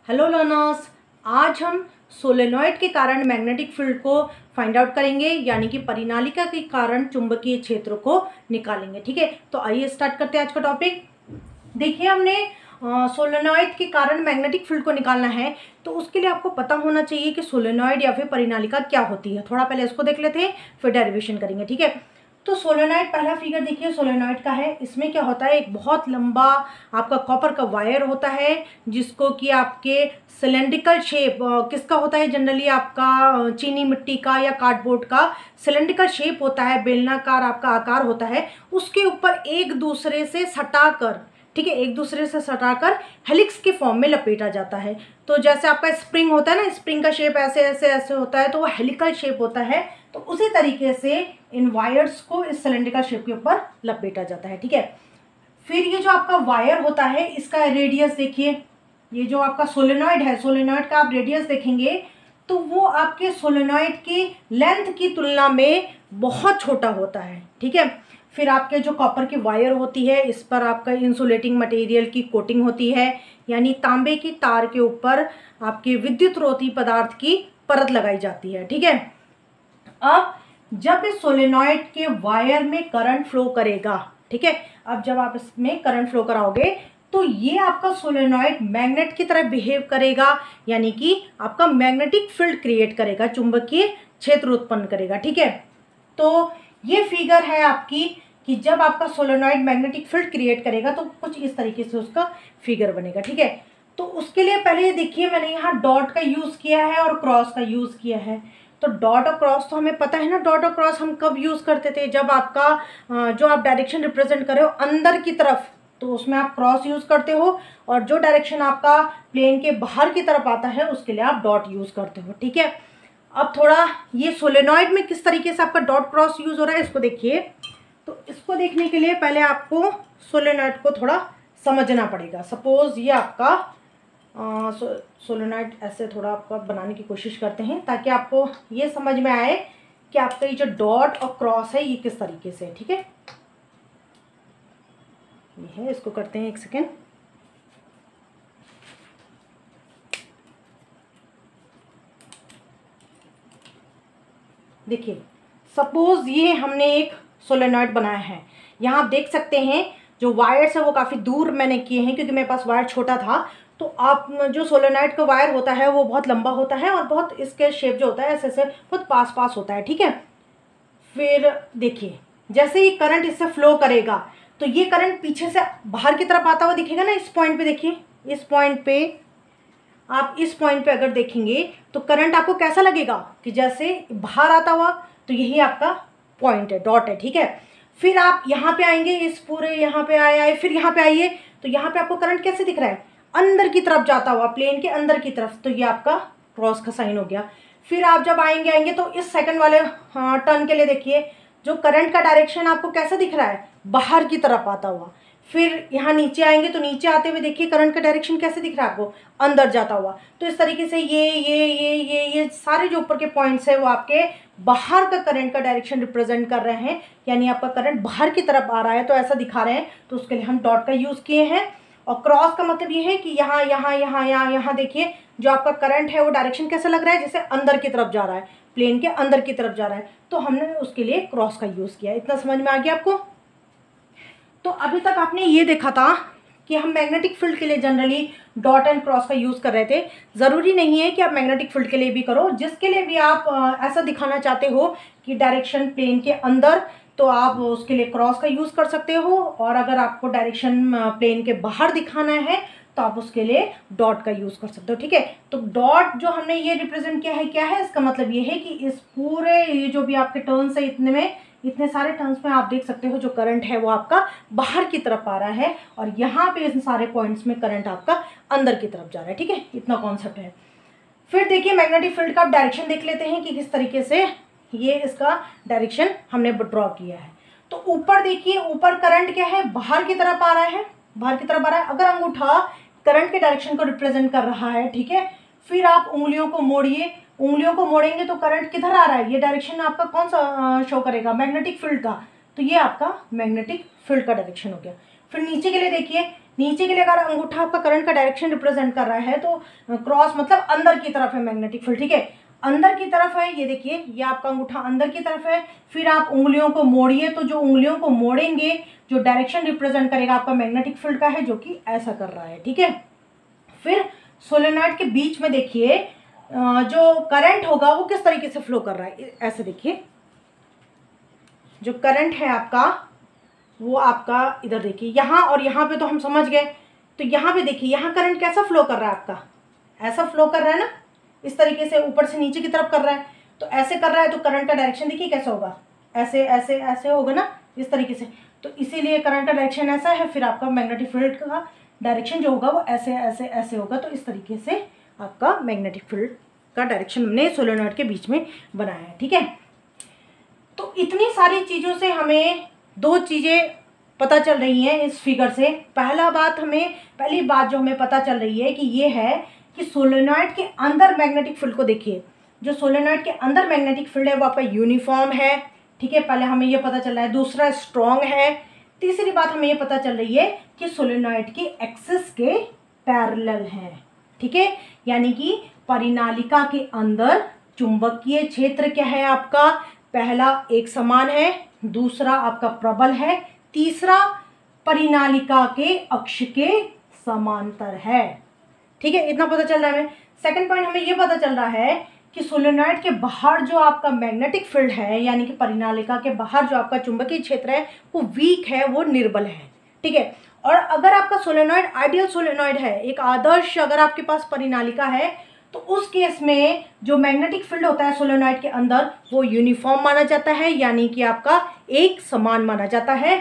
Hello learners, आज हम solenoid के कारण मैग्नेटिक फील्ड को फाइंड आउट करेंगे, यानी कि परिनालिका के कारण चुंबकीय क्षेत्र को निकालेंगे। ठीक है, तो आइए स्टार्ट करते हैं आज का टॉपिक। देखिए, हमने सोलेनॉइड के कारण मैग्नेटिक फील्ड को निकालना है, तो उसके लिए आपको पता होना चाहिए कि सोलेनॉइड या फिर परिनालिका क्या होती है। थोड़ा पहले इसको देख लेते हैं, फिर डेरिवेशन करेंगे। ठीक है, तो सोलेनॉइड, पहला फिगर देखिए सोलेनॉइड का है। इसमें क्या होता है, एक बहुत लंबा आपका कॉपर का वायर होता है, जिसको कि आपके सिलेंड्रिकल शेप किसका होता है, जनरली आपका चीनी मिट्टी का या कार्डबोर्ड का सिलेंड्रिकल शेप होता है, बेलनाकार आपका आकार होता है। उसके ऊपर एक दूसरे से सटाकर, ठीक है, एक दूसरे से सटाकर हेलिक्स के फॉर्म में लपेटा जाता है। तो जैसे आपका स्प्रिंग होता है ना, स्प्रिंग का शेप ऐसे ऐसे ऐसे होता है, तो वो हेलिकल शेप होता है। तो उसी तरीके से इन वायर्स को इस सिलेंड्रिकल शेप के ऊपर लपेटा जाता है। ठीक है, फिर ये जो आपका वायर होता है, इसका रेडियस देखिए, ये जो आपका सोलेनॉइड है, सोलेनॉइड का आप रेडियस देखेंगे तो वो आपके सोलेनॉइड की लेंथ की तुलना में बहुत छोटा होता है। ठीक है, फिर आपके जो कॉपर की वायर होती है, इस पर आपका इंसुलेटिंग मटेरियल की कोटिंग होती है, यानी तांबे की तार के ऊपर आपके विद्युत रोधी पदार्थ की परत लगाई जाती है। ठीक है, अब जब इस सोलेनॉइड के वायर में करंट फ्लो करेगा, ठीक है, अब जब आप इसमें करंट फ्लो कराओगे तो ये आपका सोलेनॉइड मैग्नेट की तरह बिहेव करेगा, यानी कि आपका मैग्नेटिक फील्ड क्रिएट करेगा, चुंबकीय क्षेत्र उत्पन्न करेगा। ठीक है, तो ये फिगर है आपकी कि जब आपका सोलेनॉइड मैग्नेटिक फील्ड क्रिएट करेगा तो कुछ इस तरीके से उसका फिगर बनेगा। ठीक है, तो उसके लिए पहले देखिए, मैंने यहाँ डॉट का यूज़ किया है और क्रॉस का यूज़ किया है। तो डॉट और क्रॉस तो हमें पता है ना, डॉट और क्रॉस हम कब यूज़ करते थे, जब आपका जो आप डायरेक्शन रिप्रेजेंट कर रहे हो अंदर की तरफ, तो उसमें आप क्रॉस यूज़ करते हो, और जो डायरेक्शन आपका प्लेन के बाहर की तरफ आता है उसके लिए आप डॉट यूज़ करते हो। ठीक है, अब थोड़ा ये सोलेनॉइड में किस तरीके से आपका डॉट क्रॉस यूज़ हो रहा है इसको देखिए। तो इसको देखने के लिए पहले आपको सोलेनॉइड को थोड़ा समझना पड़ेगा। सपोज ये आपका सोलेनॉइड ऐसे थोड़ा आपका बनाने की कोशिश करते हैं, ताकि आपको ये समझ में आए कि आपका ये जो डॉट और क्रॉस है ये किस तरीके से है। ठीक है, ये है, इसको करते हैं, एक सेकेंड। देखिए, सपोज ये हमने एक सोलेनॉइड बनाया है। यहाँ आप देख सकते हैं जो वायर्स है वो काफ़ी दूर मैंने किए हैं, क्योंकि मेरे पास वायर छोटा था। तो आप जो सोलेनॉइड का वायर होता है वो बहुत लंबा होता है, और बहुत इसके शेप जो होता है ऐसे ऐसे बहुत पास पास होता है। ठीक है, फिर देखिए, जैसे ही करंट इससे फ्लो करेगा तो ये करंट पीछे से बाहर की तरफ आता हुआ दिखेगा ना। इस पॉइंट पे देखिए, इस पॉइंट पे, आप इस पॉइंट पे अगर देखेंगे तो करंट आपको कैसा लगेगा कि जैसे बाहर आता हुआ। तो यही आपका पॉइंट है, डॉट है। ठीक है, फिर आप यहाँ पे आएंगे, इस पूरे यहाँ पे आए, फिर यहाँ पे आइए, तो यहाँ पे आपको करंट कैसे दिख रहा है, अंदर की तरफ जाता हुआ, प्लेन के अंदर की तरफ। तो ये आपका क्रॉस का साइन हो गया। फिर आप जब आएंगे तो इस सेकंड वाले टर्न के लिए देखिए, जो करंट का डायरेक्शन आपको कैसा दिख रहा है, बाहर की तरफ आता हुआ। फिर यहाँ नीचे आएंगे तो नीचे आते हुए देखिए करंट का डायरेक्शन कैसे दिख रहा है आपको, अंदर जाता हुआ। तो इस तरीके से ये सारे जो ऊपर के पॉइंट्स है वो आपके बाहर का करंट का डायरेक्शन रिप्रेजेंट कर रहे हैं, यानी आपका करंट बाहर की तरफ आ रहा है, तो ऐसा दिखा रहे हैं। तो उसके लिए हम डॉट का यूज़ किए हैं। और क्रॉस का मतलब ये है कि यहाँ यहाँ यहाँ यहाँ यहाँ देखिए, जो आपका करंट है वो डायरेक्शन कैसा लग रहा है, जैसे अंदर की तरफ जा रहा है, प्लेन के अंदर की तरफ जा रहा है। तो हमने उसके लिए क्रॉस का यूज़ किया। इतना समझ में आ गया आपको? तो अभी तक आपने ये देखा था कि हम मैग्नेटिक फील्ड के लिए जनरली डॉट एंड क्रॉस का यूज़ कर रहे थे। ज़रूरी नहीं है कि आप मैग्नेटिक फील्ड के लिए भी करो, जिसके लिए भी आप ऐसा दिखाना चाहते हो कि डायरेक्शन प्लेन के अंदर, तो आप उसके लिए क्रॉस का यूज़ कर सकते हो। और अगर आपको डायरेक्शन प्लेन के बाहर दिखाना है तो आप उसके लिए डॉट का यूज़ कर सकते हो। ठीक है, तो डॉट जो हमने ये रिप्रेजेंट किया है, क्या है इसका मतलब, ये है कि इस पूरे ये जो भी आपके टर्न्स है, इतने सारे टर्न्स में आप देख सकते हो जो करंट है वो आपका बाहर की तरफ आ रहा है, और यहाँ पे इन सारे पॉइंट्स में करंट आपका अंदर की तरफ जा रहा है। ठीक है, इतना कॉन्सेप्ट है। फिर देखिए, मैग्नेटिक फील्ड का आप डायरेक्शन देख लेते हैं कि किस तरीके से ये इसका डायरेक्शन हमने ड्रॉ किया है। तो ऊपर देखिए, ऊपर करंट क्या है, बाहर की तरफ आ रहा है, बाहर की तरफ आ रहा है। अगर अंगूठा करंट के डायरेक्शन को रिप्रेजेंट कर रहा है, ठीक है, फिर आप उंगलियों को मोड़िए, उंगलियों को मोड़ेंगे तो करंट किधर आ रहा है, ये डायरेक्शन आपका कौन सा शो करेगा, मैग्नेटिक फील्ड का। तो ये आपका मैग्नेटिक फील्ड का डायरेक्शन हो गया। फिर नीचे के लिए देखिए, नीचे के लिए अगर अंगूठा आपका करंट का डायरेक्शन रिप्रेजेंट कर रहा है तो क्रॉस मतलब अंदर की तरफ है मैग्नेटिक फील्ड, ठीक है, अंदर की तरफ है। ये देखिए ये आपका अंगूठा अंदर की तरफ है। फिर आप उंगलियों को मोड़िए, तो जो उंगलियों को मोड़ेंगे जो डायरेक्शन रिप्रेजेंट करेगा आपका मैग्नेटिक फील्ड का है, जो कि ऐसा कर रहा है, ठीक है। फिर सोलेनॉइड के बीच में देखिए जो करंट होगा वो किस तरीके से फ्लो कर रहा है, ऐसे देखिए जो करंट है आपका वो आपका इधर देखिए यहाँ और यहाँ पे तो हम समझ गए। तो यहाँ पे देखिए यहाँ करंट कैसा फ्लो कर रहा है आपका, ऐसा फ्लो कर रहा है ना, इस तरीके से ऊपर से नीचे की तरफ कर रहा है। तो ऐसे कर रहा है तो करंट का डायरेक्शन देखिए कैसा होगा, ऐसे ऐसे ऐसे होगा ना, इस तरीके से। तो इसीलिए करंट का डायरेक्शन ऐसा है। फिर आपका मैग्नेटिक फील्ड का डायरेक्शन जो होगा वो ऐसे ऐसे ऐसे होगा। तो इस तरीके से आपका मैग्नेटिक फील्ड का डायरेक्शन हमने सोलेनॉइड के बीच में बनाया है, ठीक है। तो इतनी सारी चीज़ों से हमें दो चीज़ें पता चल रही हैं इस फिगर से। पहली बात जो हमें पता चल रही है कि ये है कि सोलेनॉइड के अंदर मैग्नेटिक फील्ड को देखिए, जो सोलेनॉइड के अंदर मैग्नेटिक फील्ड है वो आपका यूनिफॉर्म है, ठीक है, पहले हमें ये पता चल रहा है। दूसरा स्ट्रॉन्ग है। तीसरी बात हमें ये पता चल रही है कि सोलेनॉइड के एक्सिस के पैरेलल है, ठीक है, यानी कि परिनालिका के अंदर चुंबकीय क्षेत्र क्या है आपका, पहला एक समान है, दूसरा आपका प्रबल है, तीसरा परिनालिका के अक्ष के समांतर है, ठीक है। इतना पता चल रहा है हमें। सेकंड पॉइंट हमें ये पता चल रहा है कि सोलेनॉइड के बाहर जो आपका मैग्नेटिक फील्ड है, यानी कि परिनालिका के बाहर जो आपका चुंबकीय क्षेत्र है वो वीक है, वो निर्बल है, ठीक है। और अगर आपका सोलेनॉइड आइडियल सोलेनॉइड है, एक आदर्श अगर आपके पास परिनालिका है, तो उस केस में जो मैग्नेटिक फील्ड होता है सोलेनॉइड के अंदर वो यूनिफॉर्म माना जाता है, यानी कि आपका एक समान माना जाता है।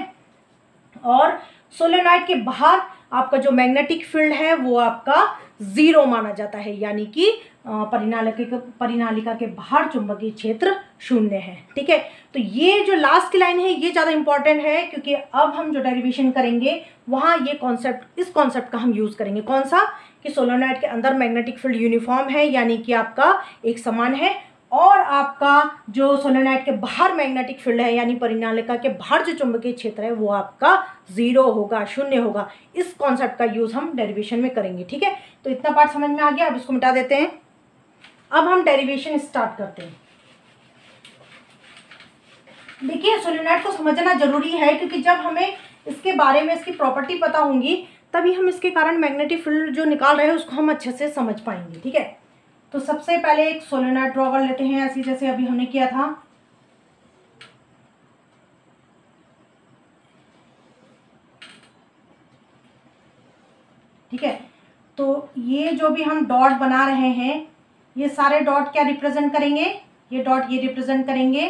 और सोलेनॉइड के बाहर आपका जो मैग्नेटिक फील्ड है वो आपका जीरो माना जाता है, यानी कि परिनालिका के बाहर चुंबकीय क्षेत्र शून्य है, ठीक है। तो ये जो लास्ट की लाइन है ये ज़्यादा इंपॉर्टेंट है, क्योंकि अब हम जो डेरिवेशन करेंगे वहाँ ये कॉन्सेप्ट, इस कॉन्सेप्ट का हम यूज़ करेंगे। कौन सा, कि सोलेनॉइड के अंदर मैग्नेटिक फील्ड यूनिफॉर्म है, यानी कि आपका एक समान है, और आपका जो सोलेनॉइड के बाहर मैग्नेटिक फील्ड है, यानी परिनालिका के बाहर जो चुंबकीय क्षेत्र है वो आपका जीरो होगा, शून्य होगा। इस कॉन्सेप्ट का यूज़ हम डेरिवेशन में करेंगे, ठीक है। तो इतना पार्ट समझ में आ गया। अब इसको मिटा देते हैं। अब हम डेरिवेशन स्टार्ट करते हैं। देखिए सोलेनॉइड को समझना जरूरी है, क्योंकि जब हमें इसके बारे में इसकी प्रॉपर्टी पता होंगी तभी हम इसके कारण मैग्नेटिक फील्ड जो निकाल रहे हैं उसको हम अच्छे से समझ पाएंगे, ठीक है। तो सबसे पहले एक सोलेनॉइड ड्रॉ कर लेते हैं, ऐसे जैसे अभी हमने किया था। ठीक है, तो ये जो भी हम डॉट बना रहे हैं ये सारे डॉट क्या रिप्रेजेंट करेंगे, ये डॉट ये रिप्रेजेंट करेंगे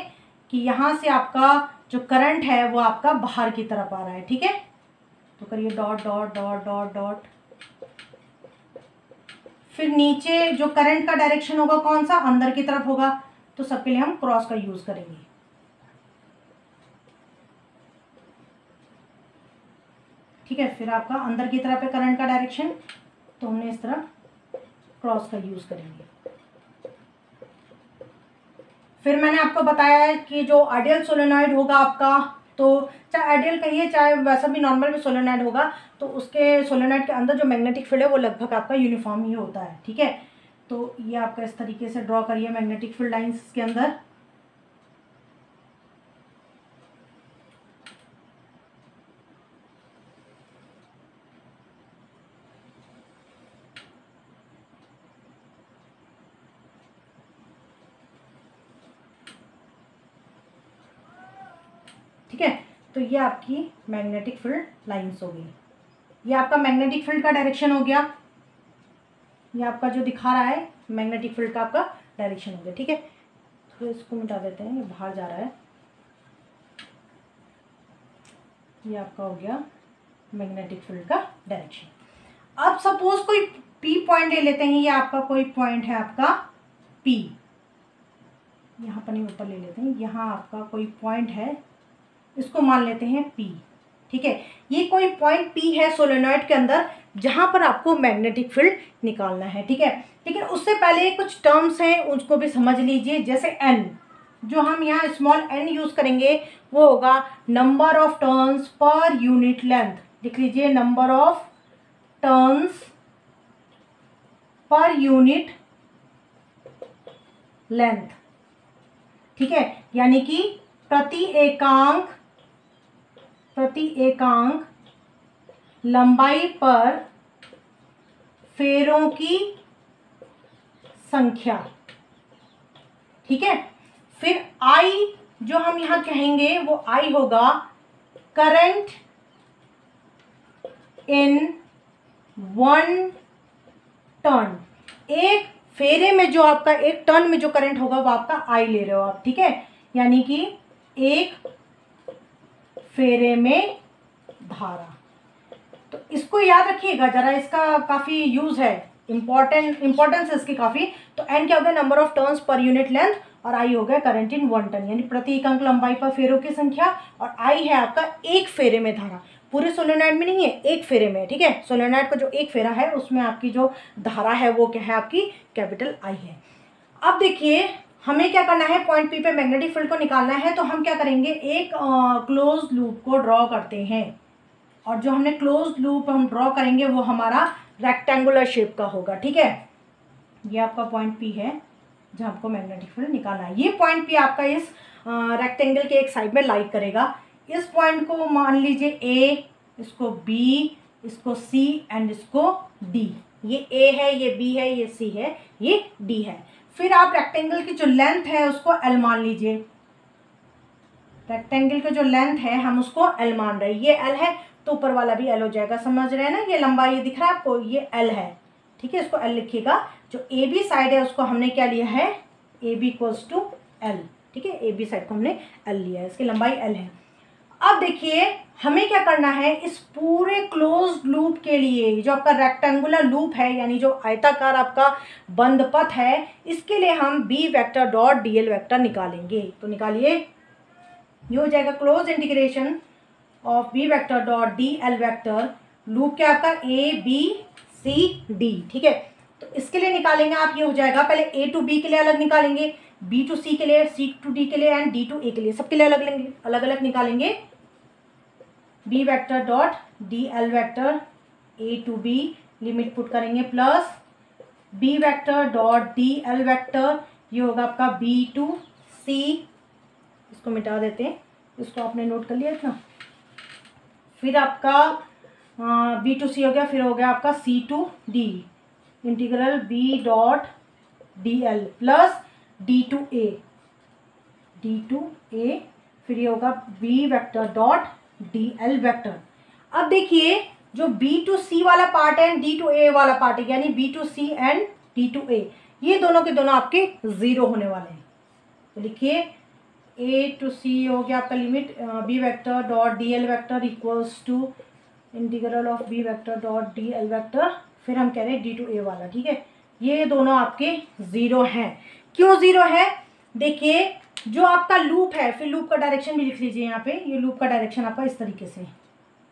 कि यहाँ से आपका जो करंट है वो आपका बाहर की तरफ आ रहा है, ठीक है। तो करिए dot dot dot dot dot. फिर नीचे जो करंट का डायरेक्शन होगा कौन सा, अंदर की तरफ होगा, तो सबके लिए हम क्रॉस का यूज करेंगे। ठीक है, फिर आपका अंदर की तरफ है करंट का डायरेक्शन, तो हमने इस तरह क्रॉस का यूज करेंगे। फिर मैंने आपको बताया है कि जो आइडियल सोलेनॉइड होगा आपका, तो चाहे आइडियल कहिए चाहे वैसा भी नॉर्मल भी सोलेनॉइड होगा, तो उसके सोलेनॉइड के अंदर जो मैग्नेटिक फील्ड है वो लगभग आपका यूनिफॉर्म ही होता है, ठीक है। तो ये आपका इस तरीके से ड्रॉ करिए मैग्नेटिक फील्ड लाइंस के अंदर। ठीक है, तो ये आपकी मैग्नेटिक फील्ड लाइंस हो गई। ये आपका मैग्नेटिक फील्ड का डायरेक्शन हो गया, ये आपका जो दिखा रहा है मैग्नेटिक फील्ड का आपका डायरेक्शन हो गया, ठीक है। तो इसको मिटा देते हैं, ये बाहर जा रहा है। ये आपका हो गया मैग्नेटिक फील्ड का डायरेक्शन। अब सपोज कोई पी पॉइंट ले लेते हैं, ये आपका कोई पॉइंट है आपका पी, यहाँ पर नहीं ऊपर ले लेते हैं, यहाँ आपका कोई पॉइंट है, इसको मान लेते हैं P, ठीक है। ये कोई पॉइंट P है सोलेनॉइड के अंदर जहां पर आपको मैग्नेटिक फील्ड निकालना है, ठीक है। लेकिन उससे पहले कुछ टर्म्स हैं उसको भी समझ लीजिए, जैसे n, जो हम यहाँ स्मॉल n यूज करेंगे वो होगा number of turns per unit length. लिख लीजिए number of turns per unit length, ठीक है, यानी कि प्रति एकांक लंबाई पर फेरों की संख्या, ठीक है। फिर आई जो हम यहां कहेंगे वो आई होगा करंट इन 1 टर्न। एक फेरे में जो आपका, एक टर्न में जो करंट होगा वो आपका आई ले रहे हो आप, ठीक है, यानी कि एक फेरे में धारा। तो इसको याद रखिएगा जरा, इसका काफ़ी यूज़ है, इंपॉर्टेंस है इसकी काफ़ी। तो एन क्या हो गया, number of turns per unit length, और आई हो गया करंट इन 1 टर्न, यानी प्रति एकांक लंबाई पर फेरों की संख्या, और आई है आपका एक फेरे में धारा। पूरे सोलेनॉइड में नहीं है, एक फेरे में, ठीक है। सोलेनॉइड का जो एक फेरा है उसमें आपकी जो धारा है वो क्या है, आपकी कैपिटल आई है। अब देखिए हमें क्या करना है, पॉइंट पी पे मैग्नेटिक फील्ड को निकालना है। तो हम क्या करेंगे, एक क्लोज लूप को ड्रॉ करते हैं, और जो हमने क्लोज लूप हम ड्रॉ करेंगे वो हमारा रेक्टेंगुलर शेप का होगा, ठीक है। ये आपका पॉइंट पी है जहाँ आपको मैग्नेटिक फील्ड निकालना है। ये पॉइंट पी आपका इस रेक्टेंगल के एक साइड में लाइक करेगा। इस पॉइंट को मान लीजिए ए, इसको बी, इसको सी एंड इसको डी। ये ए है, ये बी है, ये सी है, ये डी है। फिर आप रेक्टेंगल की जो लेंथ है उसको एल मान लीजिए। रेक्टेंगल का जो लेंथ है हम उसको एल मान रहे हैं। ये एल है तो ऊपर वाला भी एल हो जाएगा, समझ रहे हैं ना। ये लंबा ये दिख रहा है आपको, ये एल है, ठीक है, इसको एल लिखिएगा। जो ए बी साइड है उसको हमने क्या लिया है, A B equals to L, ठीक है। ए बी साइड को हमने एल लिया है, इसकी लंबाई एल है। अब देखिए हमें क्या करना है, इस पूरे क्लोज लूप के लिए जो आपका रेक्टेंगुलर लूप है, यानी जो आयताकार आपका बंद पथ है, इसके लिए हम B vector dot D L vector निकालेंगे। तो निकालिए, ये हो जाएगा close integration of B vector dot D L vector, loop क्या आपका ए बी सी डी, ठीक है। तो इसके लिए निकालेंगे आप, ये हो जाएगा, पहले ए टू बी के लिए अलग निकालेंगे, बी टू सी के लिए, सी टू डी के लिए एंड डी टू ए के लिए, सबके लिए अलग अलग निकालेंगे। B vector dot D L vector A to B, limit put करेंगे, plus B vector dot D L vector, ये होगा आपका बी टू सी, इसको मिटा देते हैं, इसको आपने नोट कर लिया था। फिर आपका बी टू सी हो गया, फिर हो गया आपका C to D, integral B dot D L plus D to A, फिर ये होगा B vector dot D L vector. अब देखिए जो बी टू सी वाला पार्ट है, डी टू ए वाला पार्ट है, यानी B to C and D to A, ये दोनों के दोनों आपके जीरो होने वाले हैं। तो लिखिए ए टू सी हो गया आपका, limit B vector dot D L vector equals to integral of B vector dot D L vector, फिर हम कह रहे हैं डी टू ए वाला, ठीक है। ये दोनों आपके ज़ीरो हैं। क्यों ज़ीरो है, देखिए जो आपका लूप है, फिर लूप का डायरेक्शन भी लिख लीजिए यहाँ पे, ये लूप का डायरेक्शन आपका इस तरीके से,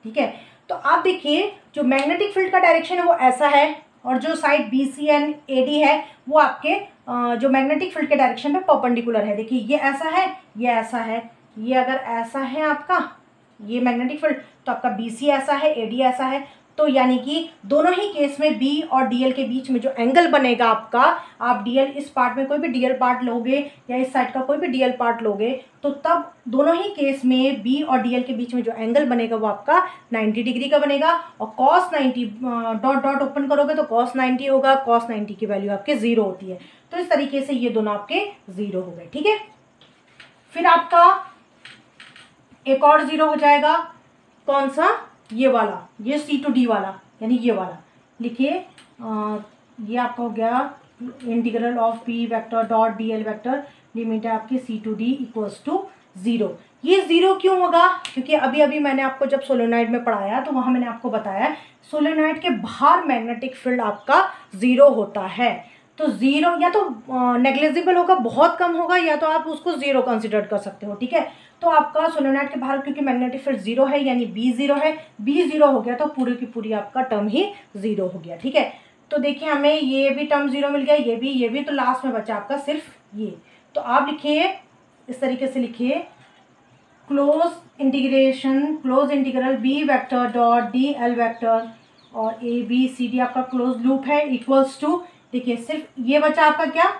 ठीक है। तो आप देखिए जो मैग्नेटिक फील्ड का डायरेक्शन है वो ऐसा है, और जो side B C and A D है वो आपके जो मैग्नेटिक फील्ड के डायरेक्शन पे परपेंडिकुलर है। देखिए ये ऐसा है, ये ऐसा है, ये अगर ऐसा है आपका ये मैग्नेटिक फील्ड, तो आपका बी सी ऐसा है, ए डी ऐसा है। तो यानी कि दोनों ही केस में बी और डी एल के बीच में जो एंगल बनेगा आपका, आप डी एल इस पार्ट में कोई भी डी एल पार्ट लोगे या इस साइड का कोई भी डी एल पार्ट लोगे, तो तब दोनों ही केस में बी और डी एल के बीच में जो एंगल बनेगा वो आपका 90 डिग्री का बनेगा। और cos 90 डॉट डॉट ओपन करोगे तो cos 90 होगा, cos 90 की वैल्यू आपके ज़ीरो होती है। तो इस तरीके से ये दोनों आपके ज़ीरो हो गए, ठीक है। फिर आपका एक और ज़ीरो हो जाएगा, कौन सा, ये वाला, ये सी टू डी वाला, यानी ये वाला। लिखिए ये आपका हो गया integral of B vector dot D L vector, limit है आपकी C to D equals to zero. ये ज़ीरो क्यों होगा, क्योंकि अभी अभी मैंने आपको जब सोलेनॉइड में पढ़ाया तो वहाँ मैंने आपको बताया सोलेनॉइड के बाहर मैग्नेटिक फील्ड आपका ज़ीरो होता है। तो ज़ीरो या तो नेग्लिजिबल होगा, बहुत कम होगा, या तो आप उसको ज़ीरो कंसिडर कर सकते हो, ठीक है। तो आपका सोलेनॉइड के बाहर क्योंकि मैग्नेटिक फील्ड ज़ीरो है, यानी बी ज़ीरो है, बी ज़ीरो हो गया तो पूरी की पूरी आपका टर्म ही ज़ीरो हो गया, ठीक है। तो देखिए हमें ये भी टर्म ज़ीरो मिल गया, ये भी, तो लास्ट में बचा आपका सिर्फ ये। तो आप लिखिए इस तरीके से, लिखिए close integral B vector dot D L vector और ए बी सी डी आपका क्लोज लूप है इक्वल्स टू, देखिए सिर्फ ये बचा आपका क्या,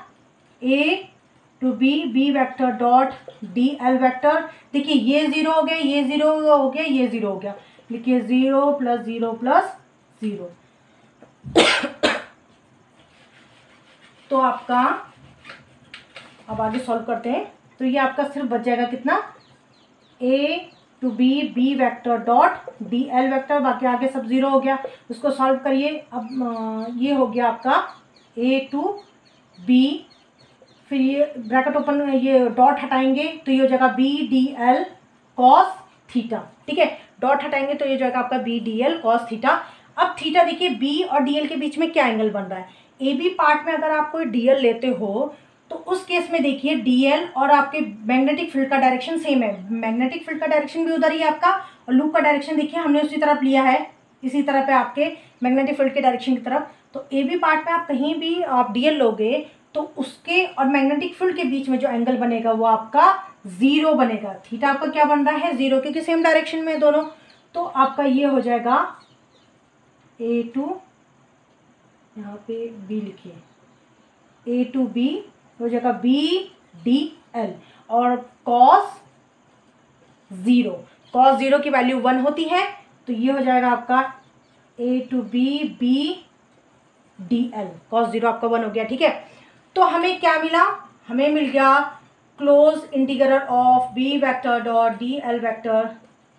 A to B, B vector dot D L vector. देखिए ये ज़ीरो हो गया, ये ज़ीरो हो गया, ये ज़ीरो हो गया, लिखिए 0 + 0 + 0। तो आपका अब आगे सॉल्व करते हैं। तो ये आपका सिर्फ बच जाएगा कितना, A to B, B vector dot D L vector, बाकी आगे सब 0 हो गया। उसको सॉल्व करिए। अब ये हो गया आपका ए टू बी, फिर ये ब्रैकेट ओपन, ये डॉट हटाएंगे तो ये हो जाएगा B D L cos theta. ठीक है, डॉट हटाएंगे तो ये हो जाएगा आपका B D L cos theta. अब थीटा देखिए बी और डी एल के बीच में क्या एंगल बन रहा है, ए बी पार्ट में अगर आप कोई डी एल लेते हो तो उस केस में देखिए डी एल और आपके मैग्नेटिक फील्ड का डायरेक्शन सेम है, मैग्नेटिक फील्ड का डायरेक्शन भी उधर ही है आपका, और लूप का डायरेक्शन देखिए हमने उसी तरफ लिया है, इसी तरह पे आपके मैग्नेटिक फील्ड के डायरेक्शन की तरफ। तो ए बी पार्ट में आप कहीं भी आप डी एल लोगे तो उसके और मैग्नेटिक फील्ड के बीच में जो एंगल बनेगा वो आपका 0 बनेगा। थीटा आपका क्या बन रहा है, 0, क्योंकि सेम डायरेक्शन में दोनों। तो आपका ये हो जाएगा ए टू, यहाँ पे बी लिखिए, ए टू बी हो जाएगा बी डी एल, और कॉस 0, कॉस 0 की वैल्यू 1 होती है, तो ये हो जाएगा आपका A to B B D L, cos 0 आपका 1 हो गया। ठीक है, तो हमें क्या मिला, हमें मिल गया close integral of B vector dot D L vector,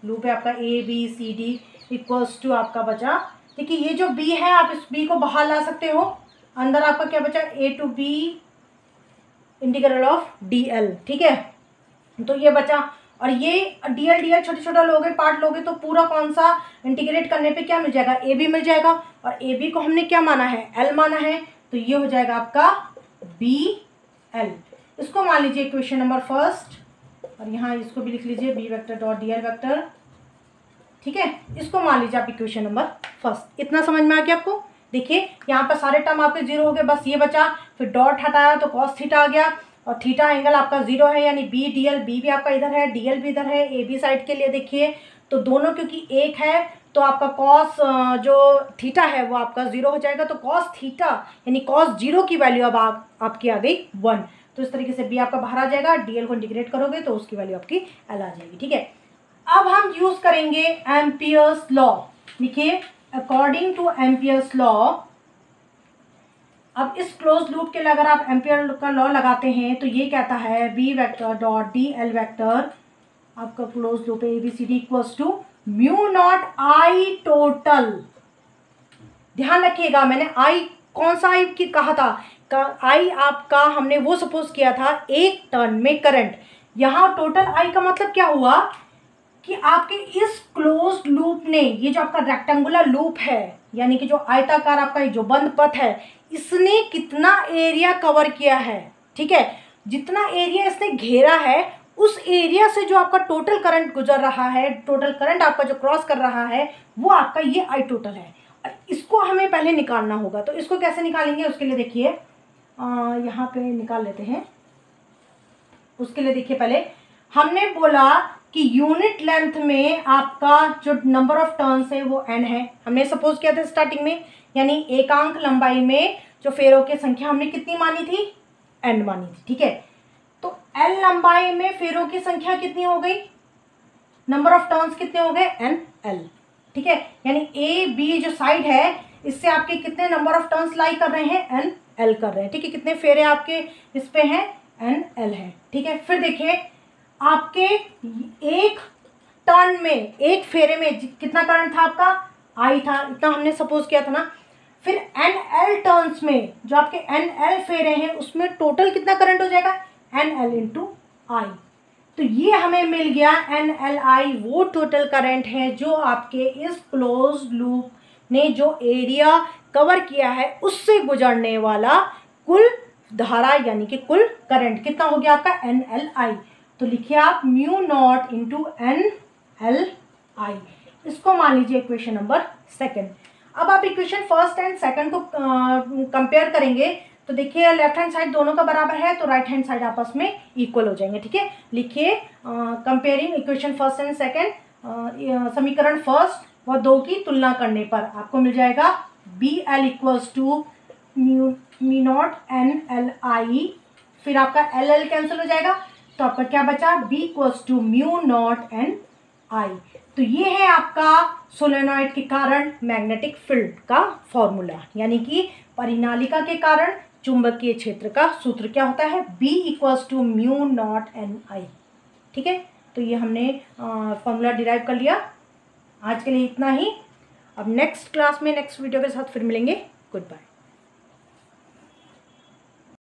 loop है आपका A B C D equals to आपका बचा, देखिए ये जो बी है आप इस बी को बाहर ला सकते हो, अंदर आपका क्या बचा, A to B integral of D L. ठीक है, तो ये बचा, और ये डी एल छोटे छोटा लोगे पार्ट लोगे तो पूरा कौन सा इंटीग्रेट करने पे क्या मिल जाएगा, ए बी मिल जाएगा, और ए बी को हमने क्या माना है, एल माना है, तो ये हो जाएगा आपका बी एल। इसको मान लीजिए इक्वेशन नंबर फर्स्ट, और यहाँ इसको भी लिख लीजिए B vector dot D L vector. ठीक है, इसको मान लीजिए आप इक्वेशन नंबर फर्स्ट। इतना समझ में आ गया आपको। देखिए यहाँ पर सारे टर्म आपके 0 हो गए, बस ये बचा, फिर डॉट हटाया तो कॉस थीटा आ गया, और थीटा एंगल आपका 0 है, यानी बी डी एल, बी भी आपका इधर है, डी एल भी इधर है, ए बी साइड के लिए देखिए तो दोनों क्योंकि एक है तो आपका कॉस जो थीटा है वो आपका 0 हो जाएगा, तो कॉस थीटा यानी कॉस 0 की वैल्यू अब आपकी आ गई 1। तो इस तरीके से बी आपका बाहर आ जाएगा, डी एल को इंटीग्रेट करोगे तो उसकी वैल्यू आपकी एल आ जाएगी। ठीक है, अब हम यूज करेंगे एम्पियर्स लॉ। लिखिए अकॉर्डिंग टू एम्पियर्स लॉ, अब इस क्लोज लूप के लिए अगर आप एम्पियर का लॉ लगाते हैं तो ये कहता है B vector dot D L vector, आपका क्लोज लूप है A B C D equals to mu naught I total. ध्यान रखिएगा, मैंने आई कौन सा आई की कहा था, आई आपका हमने वो सपोज किया था एक टर्न में करंट। यहाँ टोटल आई का मतलब क्या हुआ कि आपके इस क्लोज्ड लूप ने, ये जो आपका रेक्टेंगुलर लूप है यानी कि जो आयताकार आपका जो बंद पथ है, इसने कितना एरिया कवर किया है। ठीक है, जितना एरिया इसने घेरा है उस एरिया से जो आपका टोटल करंट गुजर रहा है, टोटल करंट आपका जो क्रॉस कर रहा है वो आपका ये आई टोटल है। इसको हमें पहले निकालना होगा, तो इसको कैसे निकालेंगे उसके लिए देखिए यहाँ पे निकाल लेते हैं। उसके लिए देखिए पहले हमने बोला कि यूनिट लेंथ में आपका जो नंबर ऑफ टर्न्स है वो n है, हमने सपोज किया था स्टार्टिंग में, यानी एकांक लंबाई में जो फेरों की संख्या हमने कितनी मानी थी, n मानी थी। ठीक है, तो l लंबाई में फेरों की संख्या कितनी हो गई, नंबर ऑफ टर्न्स कितने हो गए, n l। ठीक है, यानी ए बी जो साइड है इससे आपके कितने नंबर ऑफ टर्न्स लाई कर रहे हैं, n l कर रहे हैं। ठीक है, कितने फेरे आपके इस पे हैं, n l है। ठीक है, फिर देखिए आपके एक टर्न में, एक फेरे में कितना करंट था आपका, आई था, इतना हमने सपोज किया था ना। फिर एन एल टर्न्स में जो आपके एन एल फेरे हैं उसमें टोटल कितना करंट हो जाएगा, एन एल इंटू आई। तो ये हमें मिल गया एन एल आई, वो टोटल करंट है जो आपके इस क्लोज लूप ने जो एरिया कवर किया है उससे गुजरने वाला कुल धारा यानी कि कुल करंट कितना हो गया आपका, एन एल आई। तो लिखिए आप mu naught into N L I. इसको मान लीजिए इक्वेशन नंबर सेकंड। अब आप इक्वेशन फर्स्ट एंड सेकंड को कंपेयर करेंगे तो देखिए लेफ्ट हैंड साइड दोनों का बराबर है तो राइट हैंड साइड आपस में इक्वल हो जाएंगे। ठीक है, लिखिए comparing equation first and second, समीकरण फर्स्ट व दो की तुलना करने पर आपको मिल जाएगा B L equals to mu naught N L I, फिर आपका एल एल कैंसिल हो जाएगा तो आपका क्या बचा, B equals to mu naught N I. तो ये है आपका सोलेनॉइड के कारण मैग्नेटिक फील्ड का फॉर्मूला, यानी कि परिनालिका के कारण चुंबकीय क्षेत्र का सूत्र क्या होता है, B equals to mu naught N I. ठीक है, तो ये हमने फॉर्मूला डिराइव कर लिया। आज के लिए इतना ही। अब नेक्स्ट क्लास में नेक्स्ट वीडियो के साथ फिर मिलेंगे। Good bye.